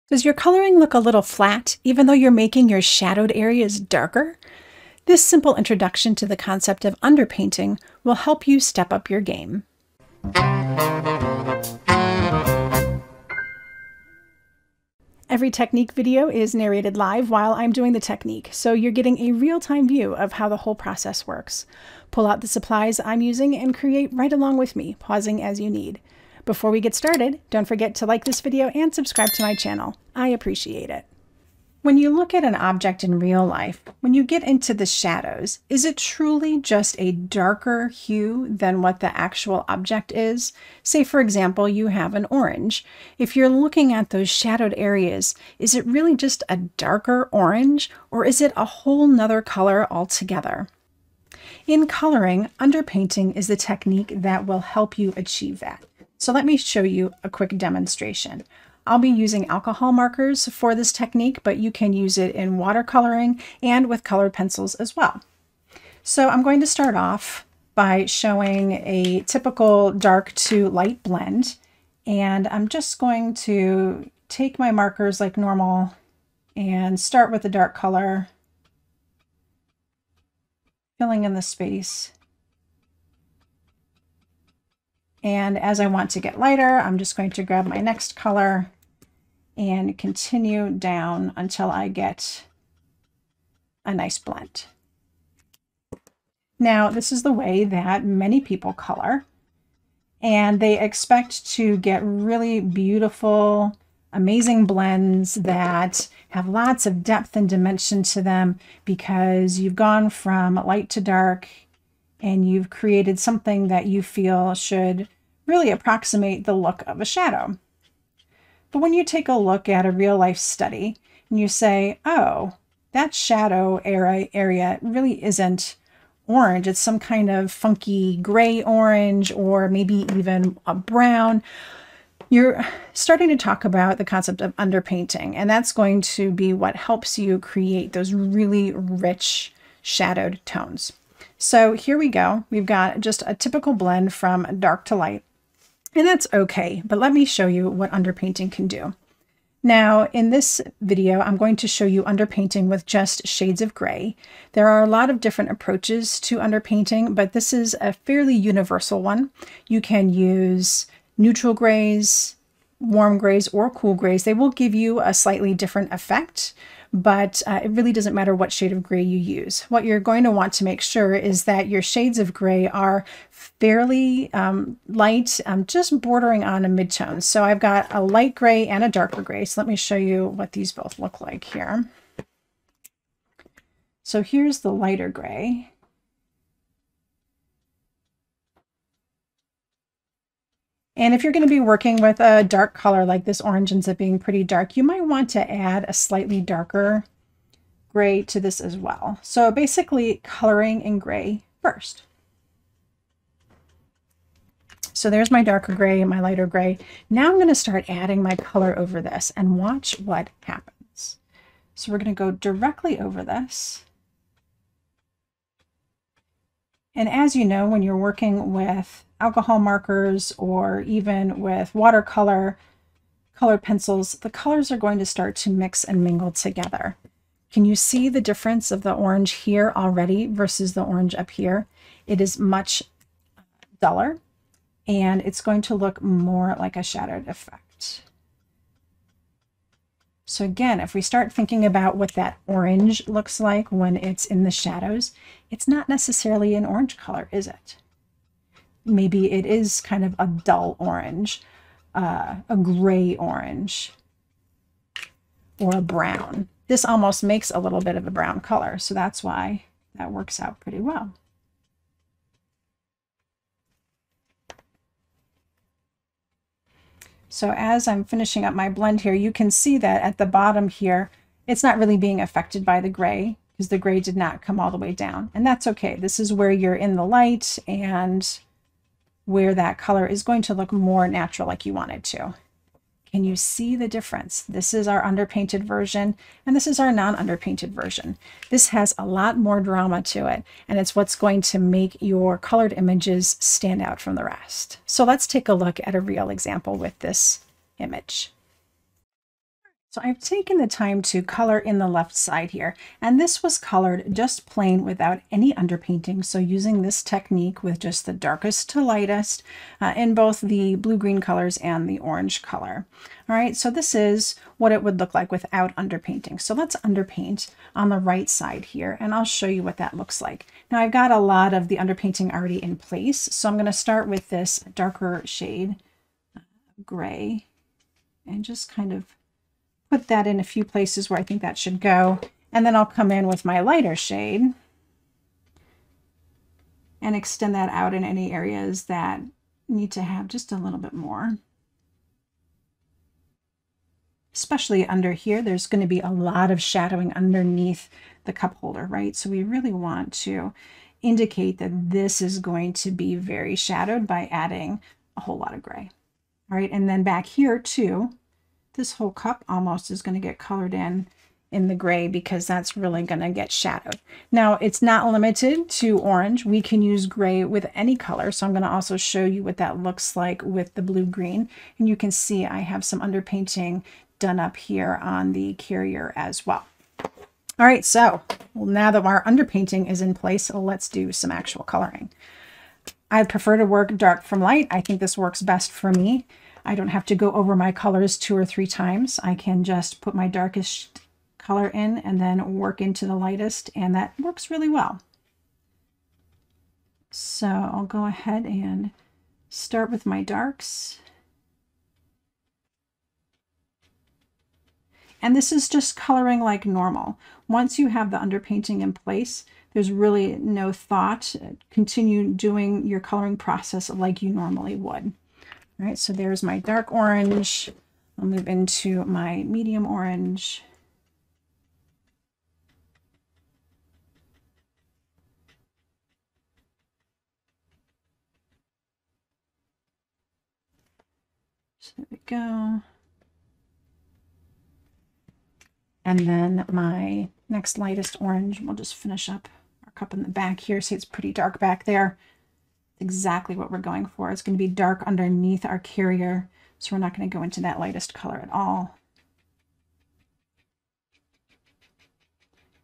Does your coloring look a little flat, even though you're making your shadowed areas darker? This simple introduction to the concept of underpainting will help you step up your game. Every technique video is narrated live while I'm doing the technique, so you're getting a real-time view of how the whole process works. Pull out the supplies I'm using and create right along with me, pausing as you need. Before we get started, don't forget to like this video and subscribe to my channel. I appreciate it. When you look at an object in real life, when you get into the shadows, is it truly just a darker hue than what the actual object is? Say, for example, you have an orange. If you're looking at those shadowed areas, is it really just a darker orange, or is it a whole nother color altogether? In coloring, underpainting is the technique that will help you achieve that. So let me show you a quick demonstration. I'll be using alcohol markers for this technique, but you can use it in watercoloring and with colored pencils as well. So I'm going to start off by showing a typical dark to light blend. And I'm just going to take my markers like normal and start with the dark color, filling in the space. And as I want to get lighter, I'm just going to grab my next color and continue down until I get a nice blend. Now, this is the way that many people color, and they expect to get really beautiful, amazing blends that have lots of depth and dimension to them because you've gone from light to dark and you've created something that you feel should really approximate the look of a shadow. But when you take a look at a real life study and you say, oh, that shadow area really isn't orange, it's some kind of funky gray orange or maybe even a brown, you're starting to talk about the concept of underpainting, and that's going to be what helps you create those really rich shadowed tones. So here we go. We've got just a typical blend from dark to light, and that's okay, but let me show you what underpainting can do. Now, in this video, I'm going to show you underpainting with just shades of gray. There are a lot of different approaches to underpainting, but this is a fairly universal one. You can use neutral grays, warm grays, or cool grays. They will give you a slightly different effect, but it really doesn't matter what shade of gray you use. What you're going to want to make sure is that your shades of gray are fairly light, just bordering on a mid-tone. So I've got a light gray and a darker gray. So let me show you what these both look like here. So here's the lighter gray. And if you're going to be working with a dark color like this orange ends up being pretty dark, you might want to add a slightly darker gray to this as well. So basically coloring in gray first. So there's my darker gray and my lighter gray. Now I'm going to start adding my color over this and watch what happens. So we're going to go directly over this. And as you know, when you're working with alcohol markers or even with watercolor, colored pencils, the colors are going to start to mix and mingle together. Can you see the difference of the orange here already versus the orange up here? It is much duller, and it's going to look more like a shadowed effect. So again, if we start thinking about what that orange looks like when it's in the shadows, it's not necessarily an orange color, is it? Maybe it is kind of a dull orange, a gray orange, or a brown. This almost makes a little bit of a brown color, so that's why that works out pretty well. So as I'm finishing up my blend here, you can see that at the bottom here, it's not really being affected by the gray because the gray did not come all the way down. And that's okay. This is where you're in the light and where that color is going to look more natural like you want it to. Can you see the difference? This is our underpainted version, and this is our non-underpainted version. This has a lot more drama to it, and it's what's going to make your colored images stand out from the rest. So let's take a look at a real example with this image. So I've taken the time to color in the left side here, and this was colored just plain without any underpainting. So using this technique with just the darkest to lightest in both the blue-green colors and the orange color. All right, so this is what it would look like without underpainting. So let's underpaint on the right side here, and I'll show you what that looks like. Now I've got a lot of the underpainting already in place, so I'm going to start with this darker shade, gray, and just kind of put that in a few places where I think that should go. And then I'll come in with my lighter shade and extend that out in any areas that need to have just a little bit more. Especially under here, there's going to be a lot of shadowing underneath the cup holder, right? So we really want to indicate that this is going to be very shadowed by adding a whole lot of gray. All right, and then back here too, this whole cup almost is going to get colored in the gray because that's really going to get shadowed. Now, it's not limited to orange. We can use gray with any color. So I'm going to also show you what that looks like with the blue-green. And you can see I have some underpainting done up here on the carrier as well. All right, so now that our underpainting is in place, let's do some actual coloring. I prefer to work dark from light. I think this works best for me. I don't have to go over my colors 2 or 3 times. I can just put my darkest color in and then work into the lightest, and that works really well. So I'll go ahead and start with my darks. And this is just coloring like normal. Once you have the underpainting in place, there's really no thought. Continue doing your coloring process like you normally would. All right, so there's my dark orange. I'll move into my medium orange. So there we go. And then my next lightest orange, we'll just finish up our cup in the back here. See, it's pretty dark back there. Exactly what we're going for. It's going to be dark underneath our carrier, so we're not going to go into that lightest color at all.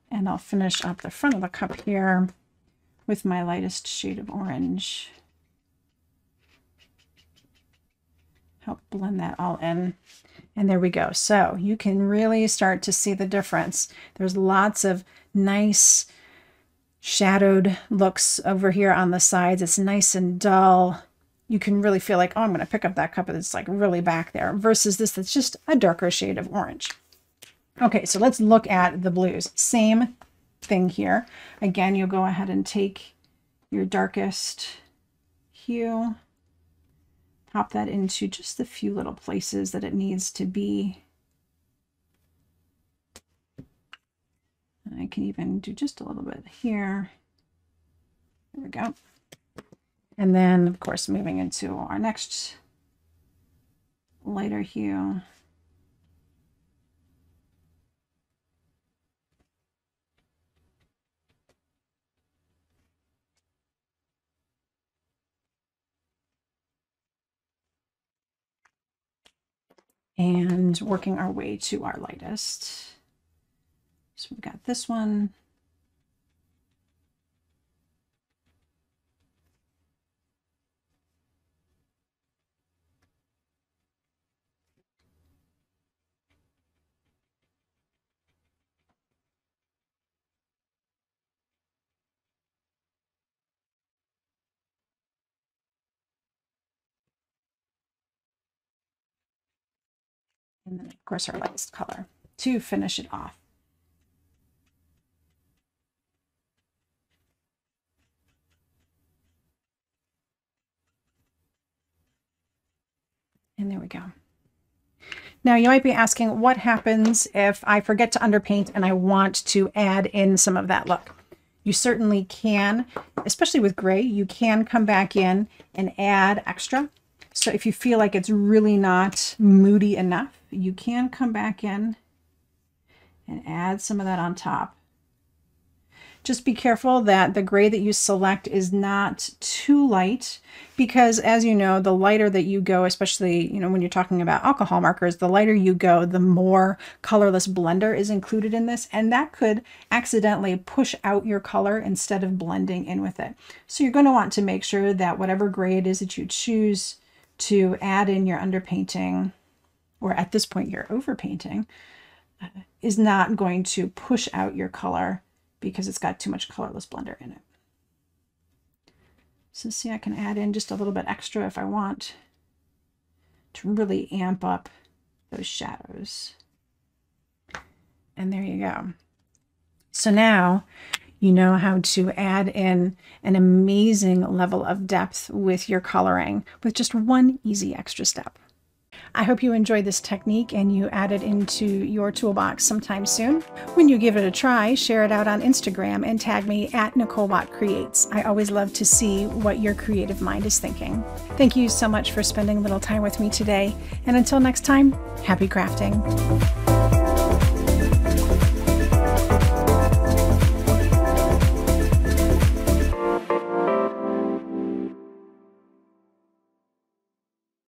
And I'll finish up the front of the cup here with my lightest shade of orange. Help blend that all in. And there we go. So you can really start to see the difference. There's lots of nice shadowed looks over here on the sides. It's nice and dull. You can really feel like, oh, I'm going to pick up that cup, and it's like really back there, versus this that's just a darker shade of orange. Okay, so let's look at the blues. Same thing here. Again, you'll go ahead and take your darkest hue, pop that into just the few little places that it needs to be. I can even do just a little bit here. There we go. And then, of course, moving into our next lighter hue. And working our way to our lightest. So we've got this one. And then, of course, our lightest color to finish it off. And there we go. Now you might be asking, what happens if I forget to underpaint and I want to add in some of that look? You certainly can, especially with gray, you can come back in and add extra. So if you feel like it's really not moody enough, you can come back in and add some of that on top. Just be careful that the gray that you select is not too light, because as you know, the lighter that you go, especially, you know, when you're talking about alcohol markers, the lighter you go, the more colorless blender is included in this, and that could accidentally push out your color instead of blending in with it. So you're going to want to make sure that whatever gray it is that you choose to add in your underpainting, or at this point you're overpainting, is not going to push out your color because it's got too much colorless blender in it. So see, I can add in just a little bit extra if I want to really amp up those shadows. And there you go. So now you know how to add in an amazing level of depth with your coloring with just one easy extra step. I hope you enjoyed this technique and you add it into your toolbox sometime soon. When you give it a try, share it out on Instagram and tag me at NicoleWatt I always love to see what your creative mind is thinking. Thank you so much for spending a little time with me today. And until next time, happy crafting.